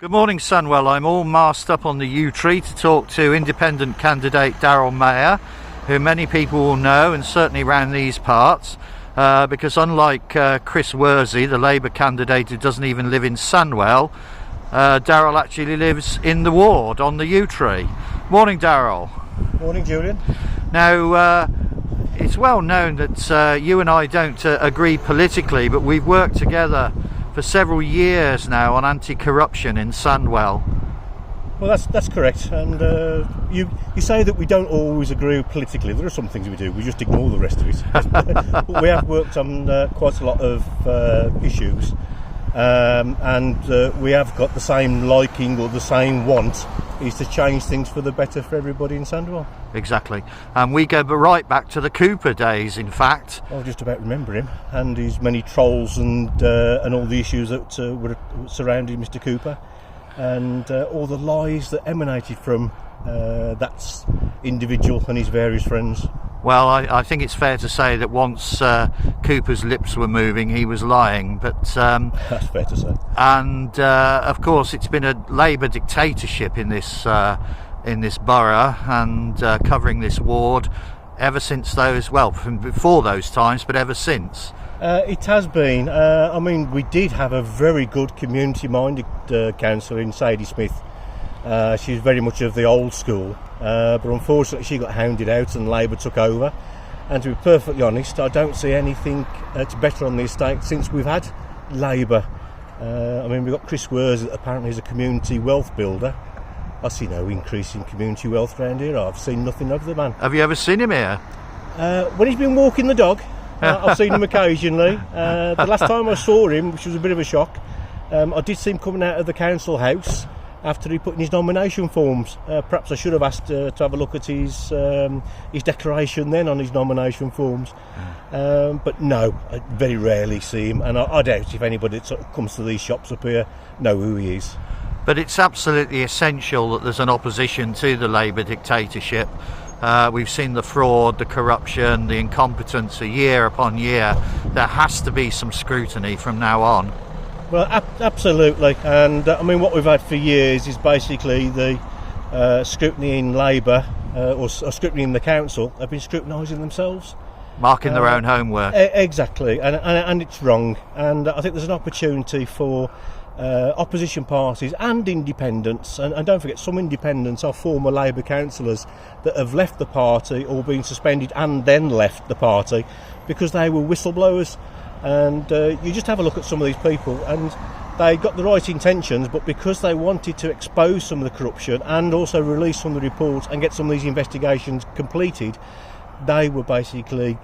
Good morning, Sandwell. I'm all masked up on the yew tree to talk to independent candidate Darryl Magher, who many people will know, and certainly around these parts, because unlike Chris Worsley, the Labour candidate who doesn't even live in Sandwell, Darryl actually lives in the ward on the yew tree. Morning, Darryl. Morning, Julian. Now, it's well known that you and I don't agree politically, but we've worked together for several years now on anti-corruption in Sandwell. Well, that's correct. And you say that we don't always agree politically. There are some things we do. We just ignore the rest of it. But we have worked on quite a lot of issues, and we have got the same liking or the same want is to change things for the better for everybody in Sandwell. Exactly. And we go right back to the Cooper days, in fact. I just about remember him and his many trolls and all the issues that were surrounding Mr. Cooper, and all the lies that emanated from that individual and his various friends. Well, I think it's fair to say that once Cooper's lips were moving, he was lying. But that's fair to say. And of course, it's been a Labour dictatorship in this borough and covering this ward ever since those. Well, from before those times, but ever since. It has been. I mean, we did have a very good community-minded councillor in Sadie Smith. She's very much of the old school, but unfortunately she got hounded out and Labour took over. And to be perfectly honest, I don't see anything that's better on the estate since we've had Labour. I mean, we've got Chris Worsley that apparently is a community wealth builder. I see no increase in community wealth around here. I've seen nothing of the man. Have you ever seen him here? When he's been walking the dog, I've seen him occasionally. The last time I saw him, which was a bit of a shock, I did see him coming out of the council house after he put in his nomination forms. Perhaps I should have asked to have a look at his declaration then on his nomination forms. But no, I very rarely see him, and I doubt if anybody that sort of comes to these shops up here know who he is. But it's absolutely essential that there's an opposition to the Labour dictatorship. We've seen the fraud, the corruption, the incompetence year upon year. There has to be some scrutiny from now on. Well, absolutely, and I mean what we've had for years is basically the scrutiny in Labour or scrutiny in the council have been scrutinising themselves, marking their own homework. Exactly, and it's wrong. And I think there's an opportunity for opposition parties and independents, and don't forget some independents are former Labour councillors that have left the party or been suspended and then left the party because they were whistleblowers. And you just have a look at some of these people, and they got the right intentions, but because they wanted to expose some of the corruption and also release some of the reports and get some of these investigations completed, they were basically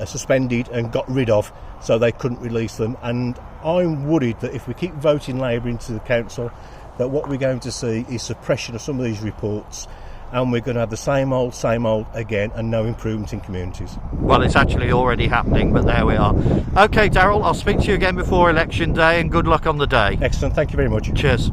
suspended and got rid of, so they couldn't release them. And I'm worried that if we keep voting Labour into the council, that what we're going to see is suppression of some of these reports, and we're going to have the same old again, and no improvement in communities. Well, it's actually already happening, but there we are. Okay, Darryl, I'll speak to you again before election day, and good luck on the day. Excellent, thank you very much. Cheers.